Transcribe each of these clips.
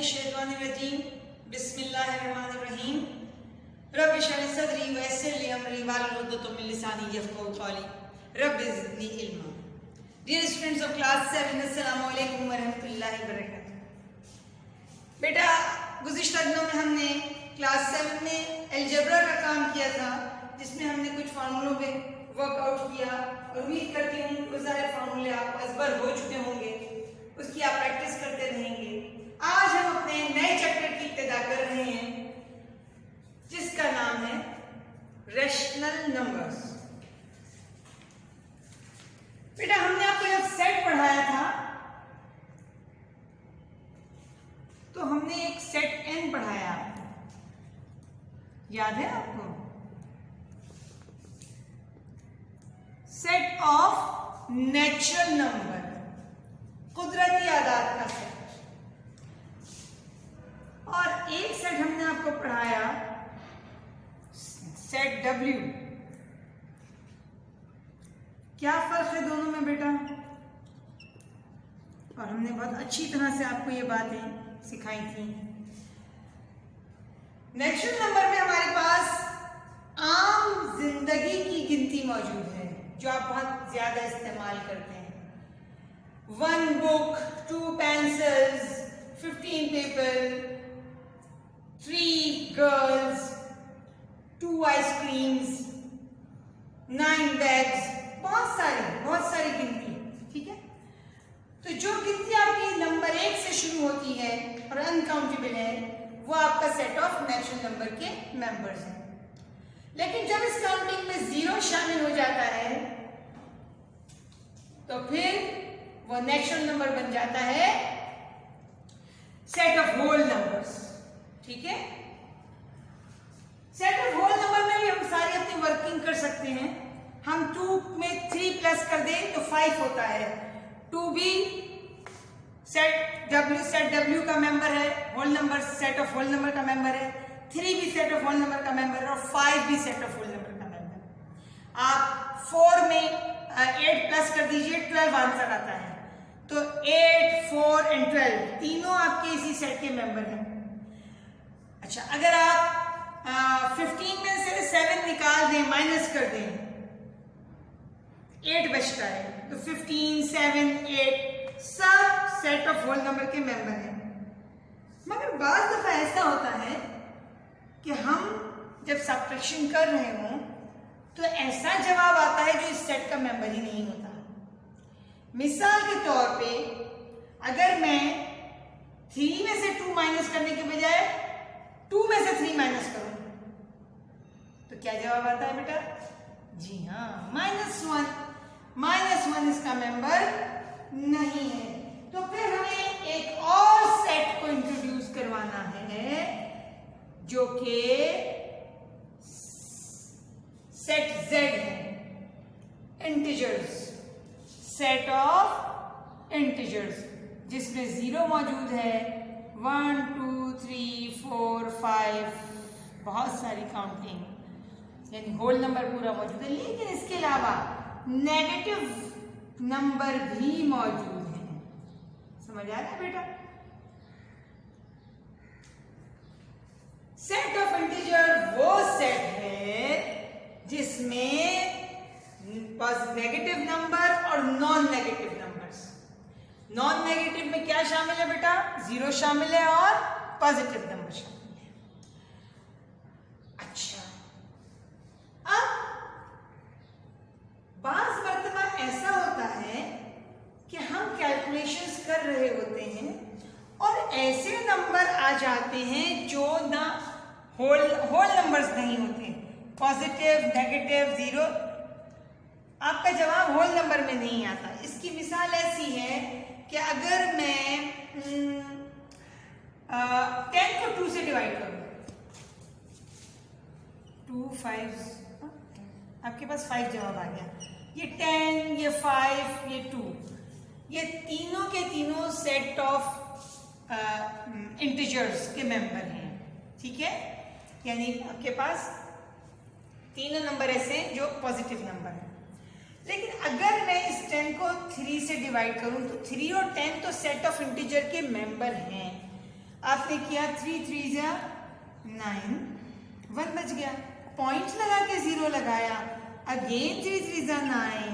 मिनश्शैतानिर्रजीम बिस्मिल्लाहिर्रहमानिर्रहीम रब्बि इश्रह ली सदरी वयस्सिर ली अमरी वाहलुल उक़दतम मिन लिसानी यफ़क़हू क़ौली rabbi ज़िदनी इल्मा। Dear students of class 7, अस्सलामु अलैकुम व रहमतुल्लाहि व बरकातहू। बेटा, गुज़िश्ता दिनों में हमने क्लास 7 में अलजेब्रा का काम किया था, जिसमें हमने कुछ फार्मूलों पे वर्कआउट किया और उम्मीद करती हूँ वो सारे फार्मूले आपको अज़बर हो चुके होंगे, उसकी आप प्रैक्टिस करते रहेंगे। आज हम अपने नए चैप्टर की इब्तिदा कर रहे हैं जिसका नाम है रैशनल नंबर्स। बेटा, हमने आपको जब सेट पढ़ाया था तो हमने एक सेट n पढ़ाया, याद है आपको? सेट ऑफ नेचुरल नंबर, कुदरती आदाद का सेट। और एक सेट हमने आपको पढ़ाया सेट W। क्या फर्क है दोनों में बेटा? और हमने बहुत अच्छी तरह से आपको ये बातें सिखाई थी। नेचुरल नंबर में हमारे पास आम जिंदगी की गिनती मौजूद है जो आप बहुत ज्यादा इस्तेमाल करते हैं। 1 book, 2 pencils, 15 paper, 3 girls, 2 ice creams, 9 bags, बहुत सारी गिनती। ठीक है, तो जो गिनती आपकी नंबर 1 से शुरू होती है और अनकाउंटेबल है, वो आपका सेट ऑफ नेचुरल नंबर के मेंबर्स हैं। लेकिन जब इस काउंटिंग में 0 शामिल हो जाता है तो फिर वो नेचुरल नंबर बन जाता है सेट ऑफ होल नंबर्स। ठीक है, सेट ऑफ होल नंबर में भी हम सारी अपनी वर्किंग कर सकते हैं। हम 2 में 3 प्लस कर दें तो 5 होता है। 2 भी सेट W का मेंबर है, whole number set of whole number का मेंबर है। 3 भी सेट ऑफ होल नंबर का मेंबर है और 5 भी सेट ऑफ होल नंबर का मेंबर है। आप 4 में 8 प्लस कर दीजिए, 12 आंसर आता है। तो 8, 4 एंड 12 तीनों आपके इसी सेट के मेंबर हैं। अच्छा, अगर आप 15 में से 7 निकाल दें, माइनस कर दें, 8 बचता है। तो 15, 7, 8 सब सेट ऑफ होल नंबर के मेंबर हैं। मगर बाज़ दफा ऐसा होता है कि हम जब सब्ट्रैक्शन कर रहे हों तो ऐसा जवाब आता है जो इस सेट का मेंबर ही नहीं होता। मिसाल के तौर पे अगर मैं 3 में से 2 माइनस करने के बजाय 2 में से 3 माइनस करूं तो क्या जवाब आता है बेटा? जी हाँ, -1। -1 इसका मेंबर नहीं है। तो फिर हमें एक और सेट को इंट्रोड्यूस करवाना है जो कि सेट Z है, इंटीजर्स, सेट ऑफ इंटीजर्स, जिसमें 0 मौजूद है, 1, 2, 3, 4, 5, बहुत सारी काउंटिंग, यानी होल नंबर पूरा मौजूद है। लेकिन इसके अलावा नेगेटिव नंबर भी मौजूद हैं। समझ आ रहा है बेटा? सेट ऑफ इंटीजर वो सेट है जिसमें नेगेटिव नंबर और non negative numbers. Non negative में क्या शामिल है बेटा? 0 शामिल है और पॉजिटिव नंबर शामिल है। अच्छा, अब बाज़ मर्तबा ऐसा होता है कि हम कैलकुलेशंस कर रहे होते हैं और ऐसे नंबर आ जाते हैं जो ना होल नंबर्स नहीं होते, पॉजिटिव, नेगेटिव, 0। आपका जवाब होल नंबर में नहीं आता। इसकी मिसाल ऐसी है कि अगर मैं 10 को 2 से डिवाइड करूं, 2 5, आपके पास 5 जवाब आ गया। ये 10, ये 5, ये 2, ये तीनों के तीनों सेट ऑफ इंटीजर्स के मेंबर हैं। ठीक है, यानी आपके पास तीनों नंबर ऐसे हैं जो पॉजिटिव नंबर हैं। लेकिन अगर मैं इस 10 को 3 से डिवाइड करूं तो 3 और 10 तो सेट ऑफ इंटीजर के मेंबर हैं। आपने किया 3 3 जा 9, 1 बच गया, पॉइंट लगा के 0 लगाया, अगेन 3 3 जा 9,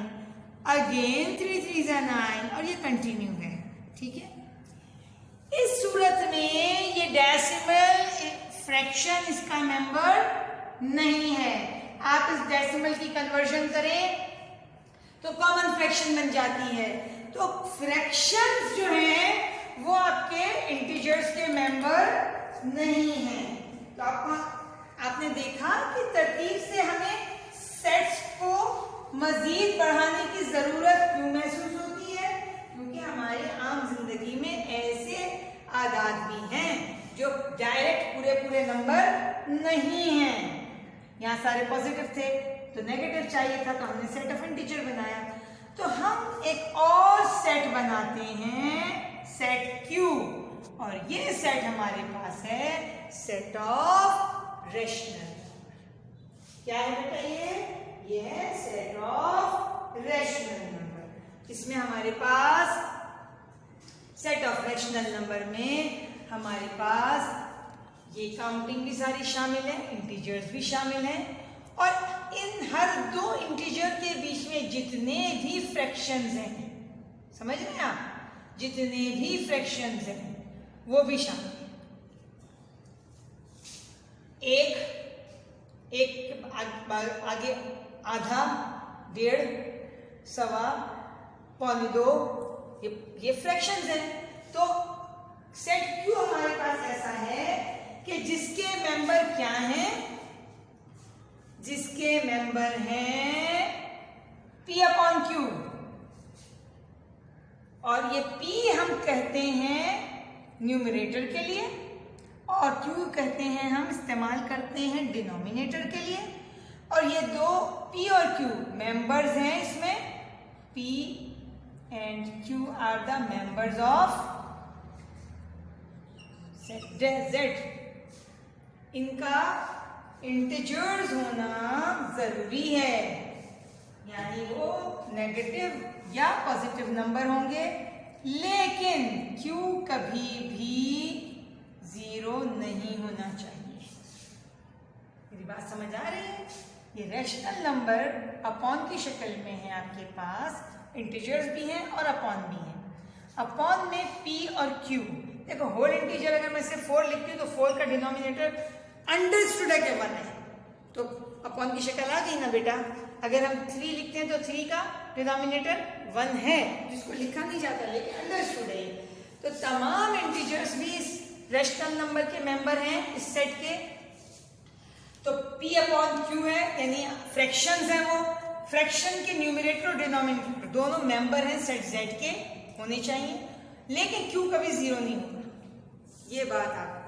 अगेन 3 3 जा 9 और ये कंटिन्यू है। ठीक है, इस सूरत में ये डेसिमल फ्रैक्शन इसका मेंबर नहीं है। आप इस डेसिमल की कन्वर्जन करें तो कॉमन फ्रैक्शन बन जाती है। तो फ्रैक्शंस जो हैं वो आपके इंटीजर्स के मेंबर नहीं हैं। तो आपने देखा कि तरतीब से हमें सेट्स को मजीद बढ़ाने की जरूरत क्यों महसूस होती है? क्योंकि हमारे आम जिंदगी में ऐसे आदात भी हैं जो डायरेक्ट पूरे पूरे नंबर नहीं हैं। यहाँ सारे पॉजिटिव थे तो नेगेटिव चाहिए था, तो हमने सेट ऑफ इंटीजर बनाया। तो हम एक और सेट बनाते हैं, सेट Q, और ये सेट हमारे पास है सेट ऑफ रेशनल। क्या है बेटा? ये है सेट ऑफ रेशनल नंबर। इसमें हमारे पास सेट ऑफ रेशनल नंबर में हमारे पास ये काउंटिंग भी सारी शामिल है, इंटीजर्स भी शामिल हैं, और इन हर दो इंटीजर के बीच में जितने भी फ्रैक्शंस हैं, समझ रहे हैं आप, जितने भी फ्रैक्शंस हैं वो भी शामिल हैं। एक आगे आधा, डेढ़, सवा, पौने दो, ये फ्रैक्शंस हैं। तो सेट Q हमारे पास ऐसा है कि जिसके मेंबर क्या हैं? जिसके मेंबर हैं P अपॉन Q, और ये P हम कहते हैं न्यूमरेटर के लिए और Q कहते हैं, हम इस्तेमाल करते हैं डिनोमिनेटर के लिए। और ये दो P और Q मेंबर्स हैं, इसमें P and Q are the members of set Z। इनका इंटीजर्स होना जरूरी है, यानी वो नेगेटिव या पॉजिटिव नंबर होंगे, लेकिन Q कभी भी 0 नहीं होना चाहिए। मेरी बात समझ आ रही है? ये रैशनल नंबर अपॉन की शक्ल में है, आपके पास इंटीजर्स भी हैं और अपॉन भी हैं। अपॉन में P और Q, देखो होल इंटीजर अगर मैं सिर्फ 4 लिखती हूँ तो 4 का डिनोमिनेटर अंडरस्टूड है कि 1 है, तो अपॉन की शक्ल आ गई ना बेटा। अगर हम 3 लिखते हैं तो 3 का डिनोमिनेटर 1 है, जिसको लिखा नहीं जाता लेकिन अंडरस्टूड है। तो तमाम इंटीजर्स भी इस रैशनल नंबर के मेंबर हैं इस सेट के। तो P अपॉन Q है, यानी फ्रैक्शंस हैं, वो फ्रैक्शन के न्यूमरेटर और डिनोमिनेटर दोनों मेंबर हैं सेट Z के, होने चाहिए, लेकिन Q कभी 0 नहीं होगा। ये बात आपको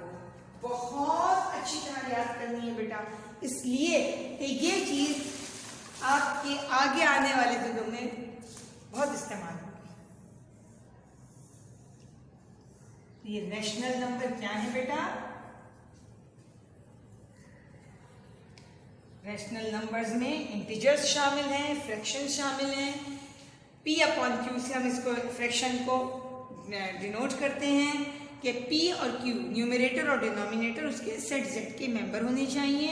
बहुत अच्छी तरह याद करनी है बेटा, इसलिए कि ये चीज आपके आगे आने वाले दिनों में बहुत इस्तेमाल होगी। ये रैशनल नंबर क्या है बेटा? रैशनल नंबर्स में इंटीजर्स शामिल हैं, फ्रैक्शन शामिल हैं। P अपॉन Q से हम इसको फ्रैक्शन को डिनोट करते हैं कि P और Q न्यूमरेटर और डिनोमिनेटर उसके सेट Z के मेंबर होने चाहिए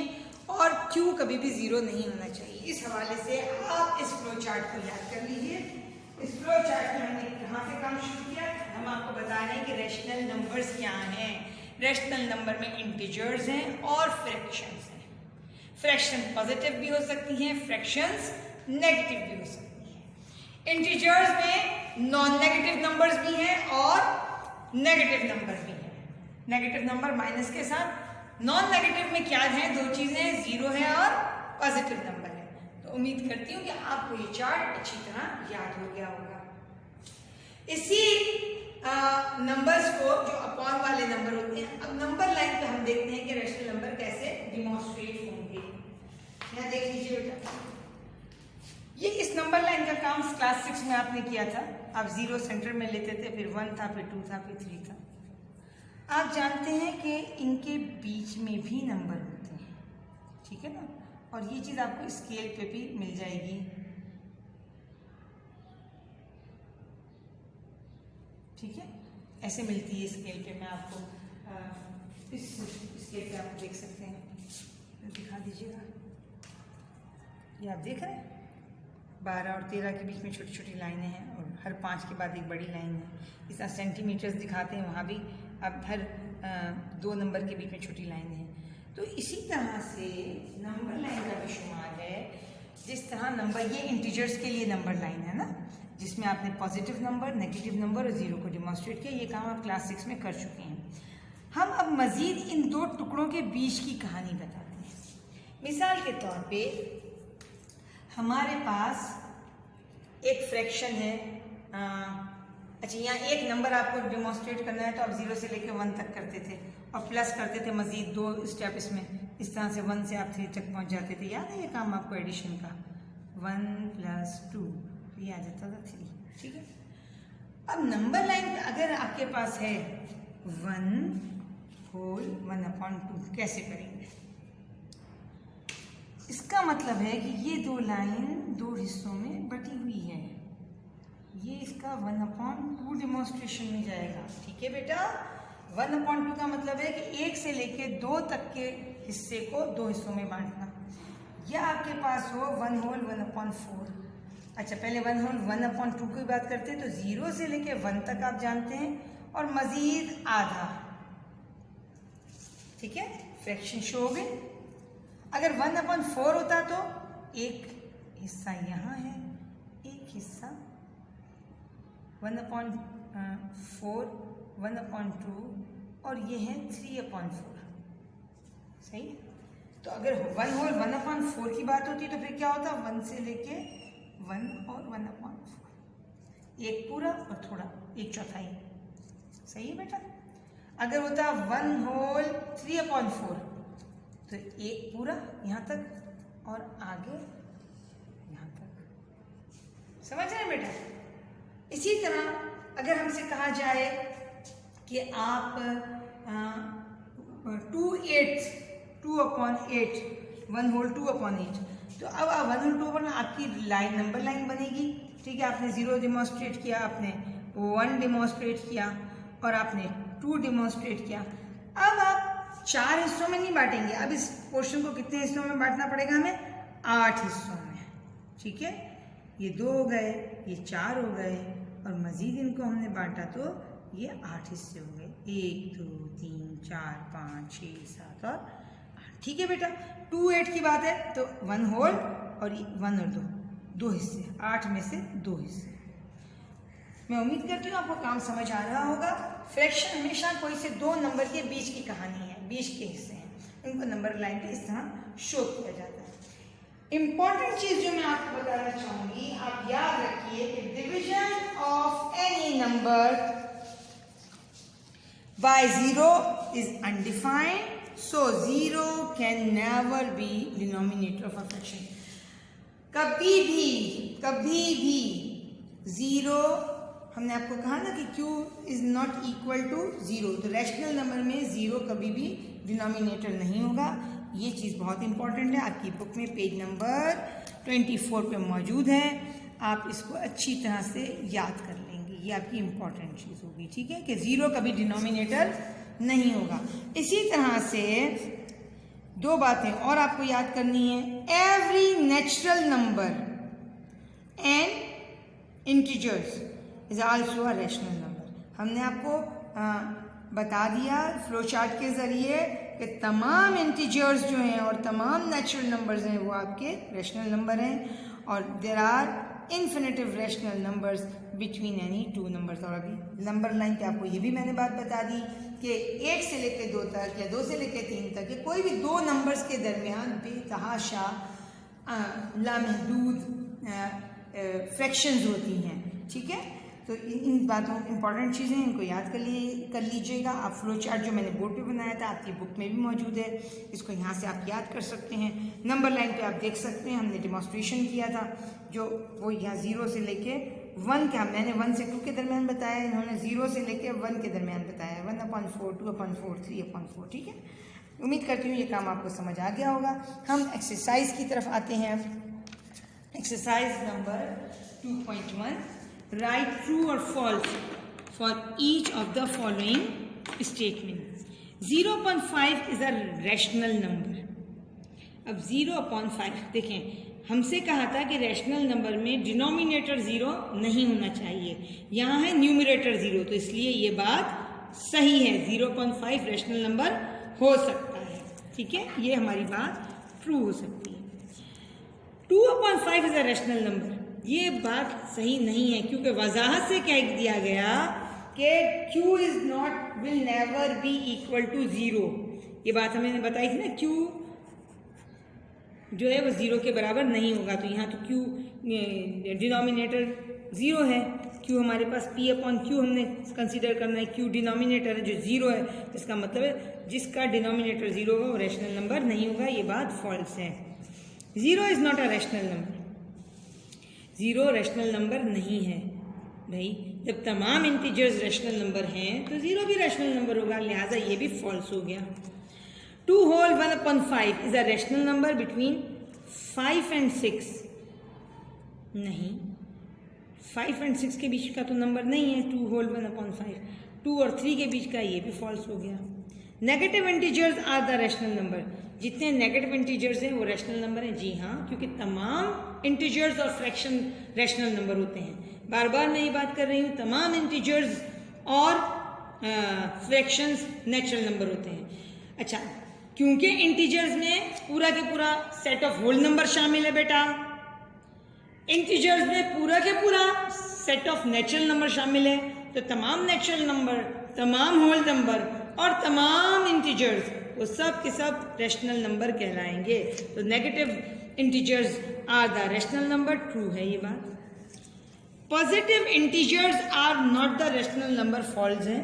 और Q कभी भी 0 नहीं होना चाहिए। इस हवाले से आप इस फ्लो चार्ट को याद कर लीजिए। इस फ्लो चार्ट में हमने कहाँ से काम शुरू किया? हम आपको बता रहे हैं कि रैशनल नंबर्स क्या हैं। रैशनल नंबर में इंटीजर्स हैं और फ्रैक्शंस हैं। फ्रैक्शन पॉजिटिव भी हो सकती हैं, फ्रैक्शंस नेगेटिव भी हो सकती हैं। इंटीजर्स में नॉन नेगेटिव नंबर्स भी हैं और नेगेटिव नंबर भी है। नेगेटिव नंबर माइनस के साथ। नॉन नेगेटिव में क्या है? 2 चीजें, 0 है और पॉजिटिव नंबर है। तो उम्मीद करती हूँ कि आपको ये चार्ट अच्छी तरह याद हो गया होगा। इसी नंबर्स को जो अपॉन वाले नंबर होते हैं, अब नंबर लाइन पे हम देखते हैं कि रैशनल नंबर कैसे डिमॉन्स्ट्रेट होंगे। यहाँ देख लीजिए बेटा, ये इस नंबर लाइन का काम क्लास 6 में आपने किया था। आप 0 सेंटर में लेते थे, फिर 1 था, फिर 2 था, फिर 3 था। आप जानते हैं कि इनके बीच में भी नंबर होते हैं, ठीक है ना? और ये चीज आपको स्केल पे भी मिल जाएगी। ठीक है, ऐसे मिलती है स्केल पे, मैं आपको इसके पे आप देख सकते हैं, दिखा दीजिएगा, ये आप देख रहे हैं 12 और 13 के बीच में छोटी छोटी लाइनें हैं और हर 5 के बाद एक बड़ी लाइन है। इस तरह सेंटीमीटर्स दिखाते हैं, वहाँ भी अब हर 2 नंबर के बीच में छोटी लाइनें हैं। तो इसी तरह से नंबर लाइन का भी शुमार है। जिस तरह नंबर, ये इंटीजर्स के लिए नंबर लाइन है ना, जिसमें आपने पॉजिटिव नंबर, नेगेटिव नंबर और ज़ीरो को डिमॉन्स्ट्रेट किया। ये काम आप क्लास 6 में कर चुके हैं। हम अब मज़ीद इन 2 टुकड़ों के बीच की कहानी बताते हैं। मिसाल के तौर पे हमारे पास एक फ्रैक्शन है, अच्छा यहाँ एक नंबर आपको डिमॉन्स्ट्रेट करना है तो आप 0 से लेकर 1 तक करते थे और प्लस करते थे मज़ीद 2 स्टेप इसमें, इस तरह से 1 से आप 3 तक पहुँच जाते थे। याद है ये काम आपको एडिशन का, 1 + 2 ये आ जाता था 3, ठीक है। अब नंबर लाइन अगर आपके पास है 1/2 कैसे करेंगे? इसका मतलब है कि ये 2 लाइन 2 हिस्सों में बटी हुई है। ये इसका 1/2 डिमॉन्स्ट्रेशन में जाएगा, ठीक है बेटा। 1/2 का मतलब है कि 1 से लेके 2 तक के हिस्से को 2 हिस्सों में बांटना। या आपके पास हो 1/1/4। अच्छा पहले 1/1/2 की बात करते हैं तो 0 से लेके 1 तक आप जानते हैं और मजीद आधा, ठीक है, फ्रैक्शन शो हो गए। अगर 1/4 होता तो एक हिस्सा यहाँ है, एक हिस्सा 1/4, 1/2 और ये है 3/4, सही है। तो अगर 1/4 की बात होती तो फिर क्या होता, 1 से लेके 1 और 1/4, एक पूरा और थोड़ा 1/4, सही है बेटा। अगर होता 1/3/4 तो एक पूरा यहाँ तक और आगे यहाँ तक, समझ रहे हैं बेटा। इसी तरह अगर हमसे कहा जाए कि आप 2/8 1/2/8 तो अब 1/2 आपकी लाइन नंबर लाइन बनेगी, ठीक है। आपने 0 डिमॉन्स्ट्रेट किया, आपने 1 डिमॉन्स्ट्रेट किया और आपने 2 डिमॉन्स्ट्रेट किया। अब आप 4 हिस्सों में नहीं बांटेंगे, अब इस पोर्शन को कितने हिस्सों में बांटना पड़ेगा हमें, 8 हिस्सों में, ठीक है। ये 2 हो गए, ये 4 हो गए और मजीद इनको हमने बांटा तो ये 8 हिस्से हो गए, 1 2 3 4 5 6 7 और 8, ठीक है बेटा। 2/8 की बात है तो 1 होल और 1 और 2 हिस्से, 8 में से 2 हिस्से। मैं उम्मीद करती हूँ आपको काम समझ आ रहा होगा। फ्रैक्शन हमेशा कोई से 2 नंबर के बीच की कहानी है, बीच के हिस्से हैं, इनको नंबर लाइन पे इस तरह शो किया जाता है। इंपॉर्टेंट चीज जो मैं आपको बताना चाहूंगी, आप याद रखिए कि division of any number by 0 is undefined, so 0 can never be denominator of a fraction. कभी भी 0, हमने आपको कहा ना कि Q is not equal to 0, तो रैशनल नंबर में 0 कभी भी डिनोमिनेटर नहीं होगा। ये चीज़ बहुत इंपॉर्टेंट है, आपकी बुक में पेज नंबर 24 पे मौजूद है, आप इसको अच्छी तरह से याद कर लेंगे, ये आपकी इंपॉर्टेंट चीज़ होगी, ठीक है, कि 0 कभी डिनोमिनेटर नहीं होगा। इसी तरह से 2 बातें और आपको याद करनी है, every natural number and integers is also a rational number. हमने आपको बता दिया फ्लो चार्ट के ज़रिए कि तमाम इंटीजर्स जो हैं और तमाम नेचुरल नंबर्स हैं वो आपके रैशनल नंबर हैं और there are infinitive rational numbers between any 2 नंबर्स। और अभी नंबर लाइन पे आपको ये भी मैंने बात बता दी कि 1 से लेकर 2 तक या 2 से लेकर 3 तक या कोई भी 2 नंबर्स के दरमियान बेतहाशा लामहदूद फ्रैक्शंस होती हैं, ठीक है। तो इन बातों इंपॉर्टेंट चीज़ें इनको याद कर लीजिएगा। आप फ्लो चार्ट जो मैंने बोर्ड पे बनाया था आपकी बुक में भी मौजूद है, इसको यहाँ से आप याद कर सकते हैं। नंबर लाइन पे आप देख सकते हैं हमने डिमॉन्स्ट्रेशन किया था जो वो यहाँ 0 से लेके 1 का, मैंने 1 से 2 के दरमियान बताया, इन्होंने 0 से लेके 1 के दरमियान बताया, 1/4 2/4 3/4, ठीक है। उम्मीद करती हूँ ये काम आपको समझ आ गया होगा। हम एक्सरसाइज की तरफ आते हैं। एक्सरसाइज नंबर 2.1, राइट ट्रू और false for each of the following statement. 0.5 is a rational number. अब 0/5 देखें, हमसे कहा था कि रैशनल नंबर में डिनोमिनेटर 0 नहीं होना चाहिए, यहाँ है न्यूमरेटर 0, तो इसलिए ये बात सही है, 0.5 रैशनल नंबर हो सकता है। ठीक है, ये हमारी बात ट्रू हो सकती है। 2/5 इज अ रैशनल नंबर, ये बात सही नहीं है, क्योंकि वजाहत से कह दिया गया कि q is not will never be equal to 0। ये बात हमने बताई थी ना, q जो है वो 0 के बराबर नहीं होगा, तो यहाँ तो q डिनोमिनेटर 0 है, q हमारे पास p/q हमने कंसीडर करना है, q डिनोमिनेटर है जो 0 है, इसका मतलब है जिसका डिनोमिनेटर 0 होगा वो रैशनल नंबर नहीं होगा, ये बात फॉल्स है। 0 is not a rational number, 0 rational number नहीं है भाई। जब तमाम इंटीजर्स रैशनल नंबर हैं तो 0 भी रैशनल नंबर होगा, लिहाजा ये भी फॉल्स हो गया। 2 whole 1/5 is a rational number between 5 and 6, नहीं, 5 and 6 के बीच का तो नंबर नहीं है 2 whole 1/5, 2 और 3 के बीच का, ये भी फॉल्स हो गया। Negative integers are the rational number, जितने नेगेटिव इंटीजर्स हैं वो रैशनल नंबर हैं। जी हाँ, क्योंकि तमाम इंटीजर्स और फ्रैक्शन रैशनल नंबर होते हैं। बार बार मैं ये बात कर रही हूँ, तमाम इंटीजर्स और फ्रैक्शंस नेचुरल नंबर होते हैं। अच्छा, क्योंकि इंटीजर्स में पूरा के पूरा सेट ऑफ होल नंबर शामिल है बेटा, इंटीजर्स में पूरा के पूरा सेट ऑफ नेचुरल नंबर शामिल है, तो तमाम नेचुरल नंबर, तमाम होल नंबर और तमाम इंटीजर्स वो सब के सब रैशनल नंबर कहलाएंगे। तो negative integers are the rational number, true है ये बात। Positive integers are not the rational number, false है,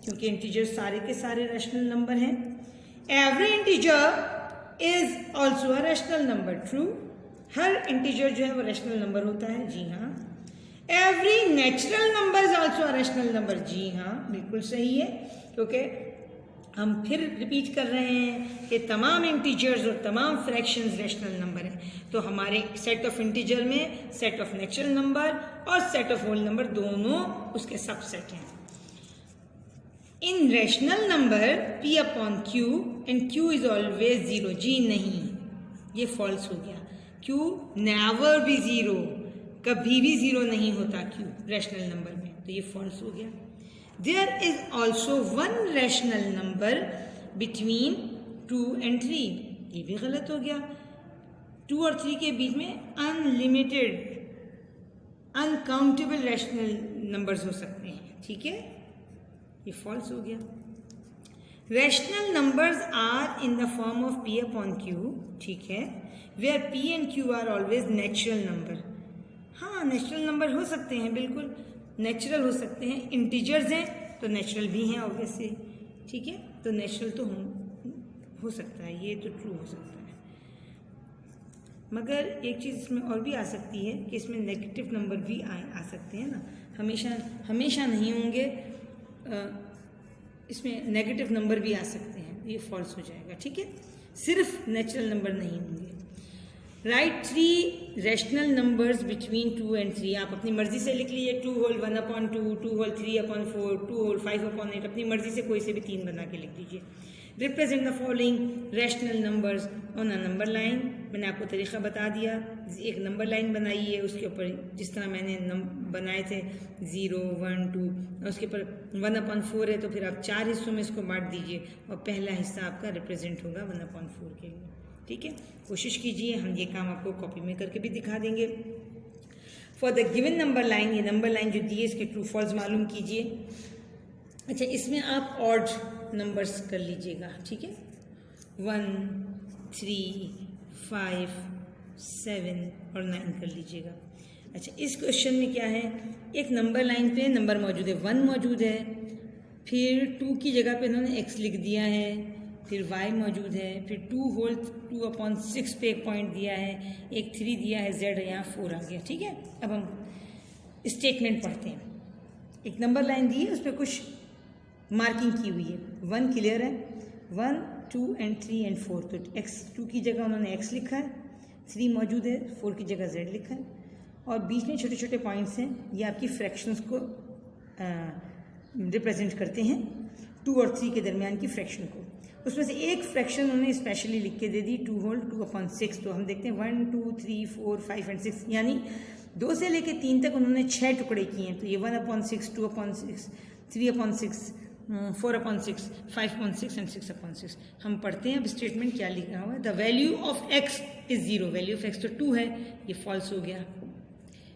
क्योंकि इंटीजर्स सारे के सारे रैशनल नंबर हैं। Every integer is also a rational number, true, हर इंटीजर जो है वो रैशनल नंबर होता है। जी हाँ। Every natural number is also a rational number, जी हाँ, बिल्कुल सही है, क्योंकि हम फिर रिपीट कर रहे हैं कि तमाम इंटीजर्स और तमाम फ्रैक्शंस रैशनल नंबर हैं। तो हमारे सेट ऑफ इंटीजर में सेट ऑफ नेचुरल नंबर और सेट ऑफ होल नंबर दोनों उसके सबसेट हैं। In rational number p/q and q is always 0, जी नहीं, ये फॉल्स हो गया। q नेवर भी 0, कभी भी 0 नहीं होता q रैशनल नंबर में, तो ये फॉल्स हो गया। There is also one rational number between 2 and 3, ये भी गलत हो गया। 2 और 3 के बीच में अनलिमिटेड अनकाउंटेबल रैशनल नंबर्स हो सकते हैं, ठीक है, ये फॉल्स हो गया। Rational numbers are in the form of p/q, ठीक है, where p and q are always natural number. हाँ, नेचुरल नंबर हो सकते हैं, बिल्कुल नेचुरल हो सकते हैं, इंटीजर्स हैं तो नेचुरल भी हैं ऑब्वियसली, ठीक है, तो नेचुरल तो हो सकता है, ये तो ट्रू हो सकता है। मगर एक चीज़ इसमें और भी आ सकती है कि इसमें नेगेटिव नंबर भी आ सकते हैं ना, हमेशा नहीं होंगे, इसमें नेगेटिव नंबर भी आ सकते हैं, ये फॉल्स हो जाएगा, ठीक है, सिर्फ नेचुरल नंबर नहीं होंगे। Right 3 rational numbers between 2 and 3, आप अपनी मर्जी से लिख लीजिए, 2 whole 1/2, 2 whole 3/4, 2 whole 5/8, अपनी मर्जी से कोई से भी 3 बना के लिख लीजिए। Represent the following rational numbers on a number line, मैंने आपको तरीका बता दिया, एक नंबर लाइन बनाइए, उसके ऊपर जिस तरह मैंने बनाए थे 0, 1, 2, उसके ऊपर 1/4 है, तो फिर आप 4 हिस्सों में इसको बांट दीजिए और पहला हिस्सा आपका रिप्रेजेंट होगा 1/4 के लिए, ठीक है। कोशिश कीजिए, हम ये काम आपको कॉपी में करके भी दिखा देंगे। For the given number line, ये नंबर लाइन जो दी है इसके ट्रू फॉल्स मालूम कीजिए। अच्छा, इसमें आप ऑड नंबर्स कर लीजिएगा, ठीक है, 1, 3, 5, 7 और 9 कर लीजिएगा। अच्छा, इस क्वेश्चन में क्या है, एक नंबर लाइन पे नंबर मौजूद है, 1 मौजूद है, फिर 2 की जगह पे इन्होंने x लिख दिया है, फिर y मौजूद है, फिर 2 whole 2/6 पे एक पॉइंट दिया है, एक 3 दिया है, z यहाँ 4 आ गया, ठीक है। अब हम स्टेटमेंट पढ़ते हैं। एक नंबर लाइन दी है, उस पर कुछ मार्किंग की हुई है, 1 क्लियर है, 1, 2 and 3 and 4, तो x2 की जगह उन्होंने x लिखा है, 3 मौजूद है, 4 की जगह z लिखा है, और बीच में छोटे छोटे पॉइंट्स हैं, ये आपकी फ्रैक्शंस को रिप्रेजेंट करते हैं। 2 और 3 के दरमियान की फ्रैक्शन को। उसमें से एक फ्रैक्शन उन्होंने स्पेशली लिख के दे दी 2 होल 2/6। तो हम देखते हैं 1 2 3 4 5 एंड 6, यानी 2 से लेकर 3 तक उन्होंने 6 टुकड़े किए हैं। तो ये 1/6, 2/6, 3/6, 4/6, 5/6 एंड 6/6। हम पढ़ते हैं अब स्टेटमेंट क्या लिखा हुआ है। The value of x is 0, value of x तो 2 है, ये फॉल्स हो गया।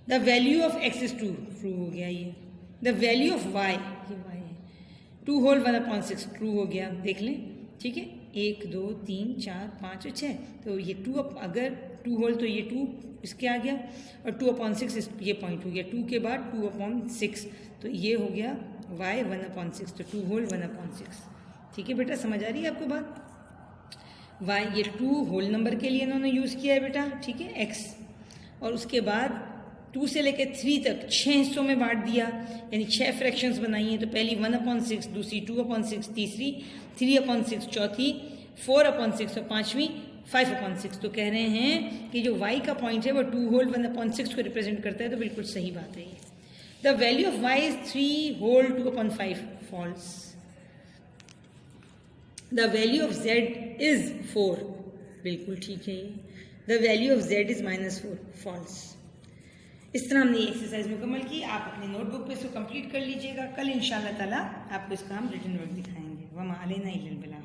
The value of x is 2, true हो गया ये। द वैल्यू ऑफ y, ये y है, 2 होल 1/6, ट्रू हो गया। देख लें, ठीक है, 1 2 3 4 5 और 6, तो ये 2 अगर 2 होल तो ये 2 इसके आ गया, और 2/6 ये पॉइंट हो गया, 2 के बाद 2/6, तो ये हो गया y 1/6, तो 2 होल 1/6। ठीक है बेटा, समझ आ रही है आपको बात। y ये 2 होल नंबर के लिए इन्होंने यूज़ किया है बेटा, ठीक है, x, और उसके बाद 2 से लेकर 3 तक 6 हिस्सों में बांट दिया, यानी 6 फ्रैक्शंस बनाई हैं। तो पहली 1/6, दूसरी 2/6, तीसरी 3/6, चौथी 4/6 और पांचवी 5/6। तो कह रहे हैं कि जो y का पॉइंट है वो 2 होल 1/6 को रिप्रेजेंट करता है, तो बिल्कुल सही बात है ये। The value of y is 3 whole 2/5, false. The value of z is 4, बिल्कुल ठीक है ये। The value of z is -4, false. इस तरह हमने ये एक्सरसाइज मुकम्मल की। आप अपनी नोटबुक पे इसको कंप्लीट कर लीजिएगा। कल इंशाल्लाह ताला आपको इसका हम रिटन वर्क दिखाएंगे। वमा अलैना इल्लल बलाग।